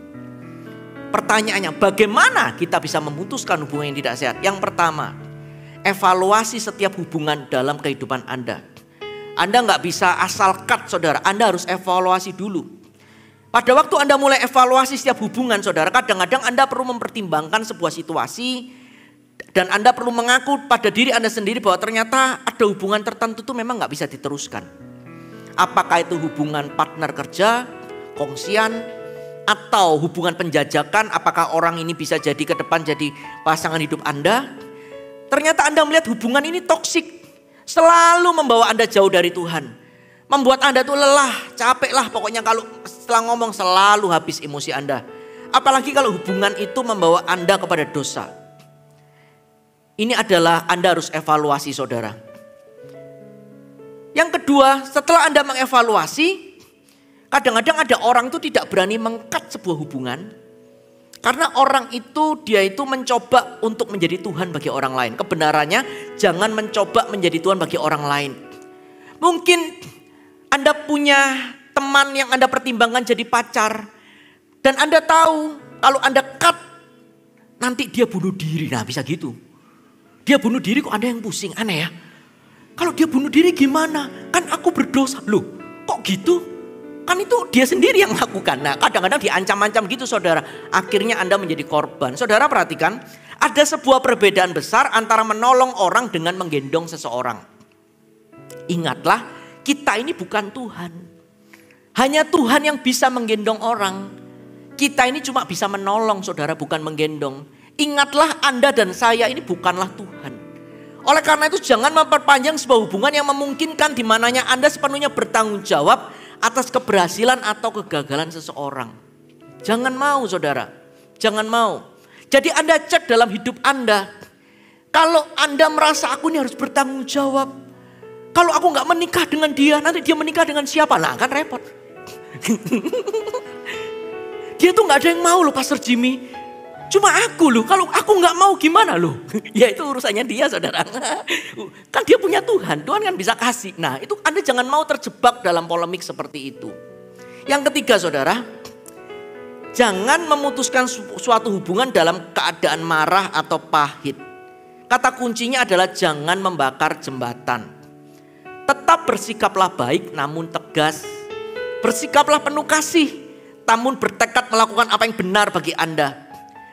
Speaker 1: Pertanyaannya, bagaimana kita bisa memutuskan hubungan yang tidak sehat? Yang pertama, evaluasi setiap hubungan dalam kehidupan Anda. Anda nggak bisa asal cut saudara, Anda harus evaluasi dulu. Pada waktu Anda mulai evaluasi setiap hubungan saudara, kadang-kadang Anda perlu mempertimbangkan sebuah situasi. Dan Anda perlu mengaku pada diri Anda sendiri bahwa ternyata ada hubungan tertentu itu memang gak bisa diteruskan. Apakah itu hubungan partner kerja, kongsian, atau hubungan penjajakan, apakah orang ini bisa jadi ke depan jadi pasangan hidup Anda. Ternyata Anda melihat hubungan ini toksik, selalu membawa Anda jauh dari Tuhan. Membuat Anda tuh lelah, capek lah pokoknya kalau setelah ngomong selalu habis emosi Anda. Apalagi kalau hubungan itu membawa Anda kepada dosa. Ini adalah Anda harus evaluasi saudara. Yang kedua, setelah Anda mengevaluasi, kadang-kadang ada orang itu tidak berani meng-cut sebuah hubungan. Karena orang itu, dia itu mencoba untuk menjadi Tuhan bagi orang lain. Kebenarannya, jangan mencoba menjadi Tuhan bagi orang lain. Mungkin Anda punya teman yang Anda pertimbangkan jadi pacar. Dan Anda tahu, kalau Anda cut, nanti dia bunuh diri. Nah bisa gitu. Dia bunuh diri kok Anda yang pusing, aneh ya. Kalau dia bunuh diri gimana? Kan aku berdosa. Loh kok gitu? Kan itu dia sendiri yang lakukan. Nah kadang-kadang diancam-ancam gitu saudara. Akhirnya Anda menjadi korban. Saudara perhatikan, ada sebuah perbedaan besar antara menolong orang dengan menggendong seseorang. Ingatlah, kita ini bukan Tuhan. Hanya Tuhan yang bisa menggendong orang. Kita ini cuma bisa menolong saudara, bukan menggendong. Ingatlah Anda dan saya ini bukanlah Tuhan. Oleh karena itu jangan memperpanjang sebuah hubungan yang memungkinkan di mananya Anda sepenuhnya bertanggung jawab atas keberhasilan atau kegagalan seseorang. Jangan mau saudara, jangan mau. Jadi Anda cek dalam hidup Anda. Kalau Anda merasa aku ini harus bertanggung jawab. Kalau aku gak menikah dengan dia, nanti dia menikah dengan siapa? Nah kan repot. Dia tuh gak ada yang mau loh Pastor Jimmy. Cuma aku loh, kalau aku gak mau gimana loh. Ya itu urusannya dia saudara. Kan dia punya Tuhan, Tuhan kan bisa kasih. Nah itu Anda jangan mau terjebak dalam polemik seperti itu. Yang ketiga saudara, jangan memutuskan suatu hubungan dalam keadaan marah atau pahit. Kata kuncinya adalah jangan membakar jembatan. Tetap bersikaplah baik namun tegas. Bersikaplah penuh kasih, namun bertekad melakukan apa yang benar bagi Anda.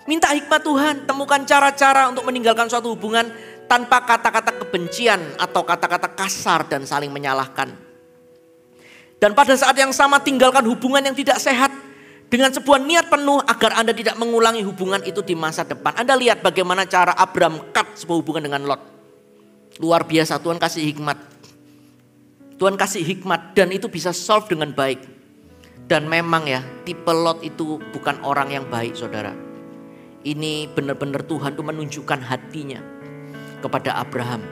Speaker 1: Minta hikmat Tuhan, temukan cara-cara untuk meninggalkan suatu hubungan tanpa kata-kata kebencian atau kata-kata kasar dan saling menyalahkan. Dan pada saat yang sama tinggalkan hubungan yang tidak sehat dengan sebuah niat penuh agar Anda tidak mengulangi hubungan itu di masa depan. Anda lihat bagaimana cara Abraham cut sebuah hubungan dengan Lot. Luar biasa, Tuhan kasih hikmat. Tuhan kasih hikmat dan itu bisa solve dengan baik. Dan memang ya, tipe Lot itu bukan orang yang baik saudara. Ini benar-benar Tuhan tuh menunjukkan hatinya kepada Abraham.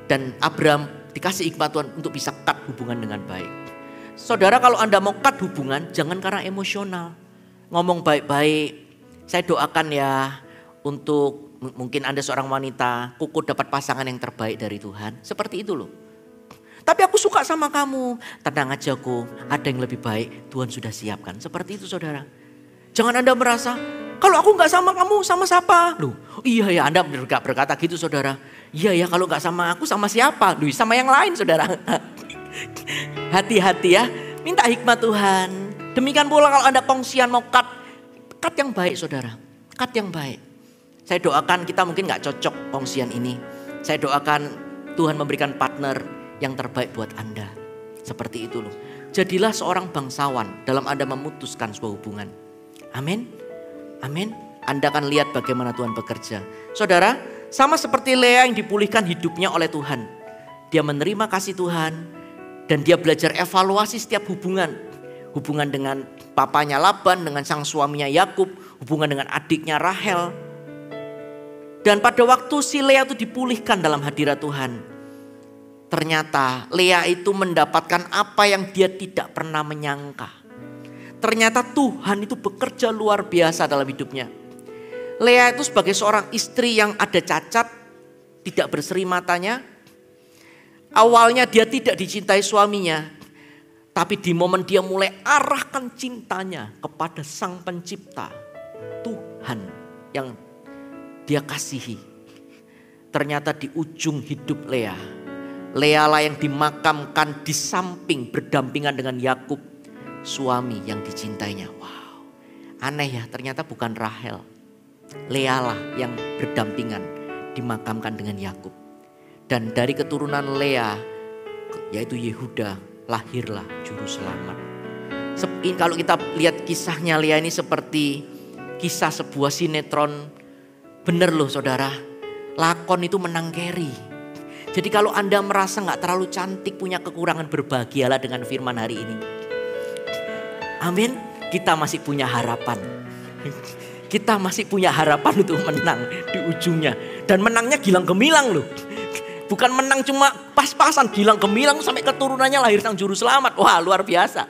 Speaker 1: Dan Abraham dikasih hikmat Tuhan untuk bisa cut hubungan dengan baik. Saudara kalau Anda mau cut hubungan jangan karena emosional. Ngomong baik-baik. Saya doakan ya untuk mungkin Anda seorang wanita. Kuku dapat pasangan yang terbaik dari Tuhan. Seperti itu loh. Tapi aku suka sama kamu. Tenang aja kok, ada yang lebih baik Tuhan sudah siapkan. Seperti itu saudara. Jangan Anda merasa, kalau aku gak sama kamu, sama siapa? Loh, iya ya Anda berkata gitu saudara. Iya ya, kalau nggak sama aku sama siapa? Duh, sama yang lain saudara. Hati-hati ya, minta hikmat Tuhan. Demikian pula kalau Anda kongsian mau cut yang baik saudara. Cut yang baik. Saya doakan kita mungkin nggak cocok kongsian ini. Saya doakan Tuhan memberikan partner yang terbaik buat Anda. Seperti itu loh. Jadilah seorang bangsawan dalam Anda memutuskan sebuah hubungan. Amin. Amin. Anda akan lihat bagaimana Tuhan bekerja. Saudara, sama seperti Lea yang dipulihkan hidupnya oleh Tuhan. Dia menerima kasih Tuhan dan dia belajar evaluasi setiap hubungan. Hubungan dengan papanya Laban, dengan sang suaminya Yakub, hubungan dengan adiknya Rahel. Dan pada waktu si Lea itu dipulihkan dalam hadirat Tuhan, ternyata Lea itu mendapatkan apa yang dia tidak pernah menyangka. Ternyata Tuhan itu bekerja luar biasa dalam hidupnya. Lea itu sebagai seorang istri yang ada cacat, tidak berseri matanya. Awalnya dia tidak dicintai suaminya. Tapi di momen dia mulai arahkan cintanya kepada Sang Pencipta, Tuhan yang dia kasihi. Ternyata di ujung hidup Lea lah yang dimakamkan di samping berdampingan dengan Yakub, suami yang dicintainya. Wow, aneh ya, ternyata bukan Rahel. Lea lah yang berdampingan dimakamkan dengan Yakub. Dan dari keturunan Lea yaitu Yehuda lahirlah juru selamat. Kalau kita lihat kisahnya Lea ini seperti kisah sebuah sinetron. Bener loh saudara, lakon itu menang Carey. Jadi kalau Anda merasa gak terlalu cantik, punya kekurangan, berbahagialah dengan firman hari ini. Amin, kita masih punya harapan. Kita masih punya harapan untuk menang di ujungnya. Dan menangnya gilang gemilang loh. Bukan menang cuma pas-pasan, gilang gemilang sampai keturunannya lahir sang juru selamat. Wah, luar biasa.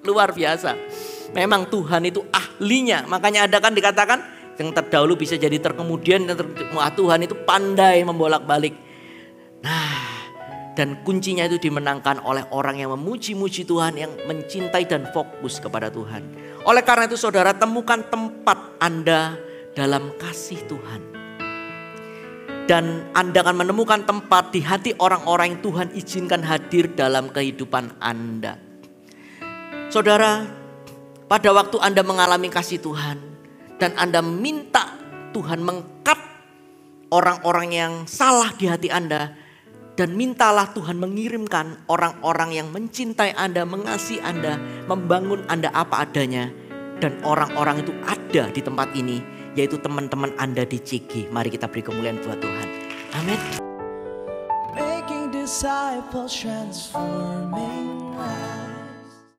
Speaker 1: Luar biasa. Memang Tuhan itu ahlinya. Makanya ada kan dikatakan yang terdahulu bisa jadi terkemudian. Tuhan itu pandai membolak-balik. Nah, dan kuncinya itu dimenangkan oleh orang yang memuji-muji Tuhan, yang mencintai dan fokus kepada Tuhan. Oleh karena itu saudara, temukan tempat Anda dalam kasih Tuhan. Dan Anda akan menemukan tempat di hati orang-orang yang Tuhan izinkan hadir dalam kehidupan Anda. Saudara, pada waktu Anda mengalami kasih Tuhan dan Anda minta Tuhan mengkat orang-orang yang salah di hati Anda, dan mintalah Tuhan mengirimkan orang-orang yang mencintai Anda, mengasihi Anda, membangun Anda apa adanya. Dan orang-orang itu ada di tempat ini, yaitu teman-teman Anda di CG. Mari kita beri kemuliaan buat Tuhan. Amin. Making disciples, transforming lives.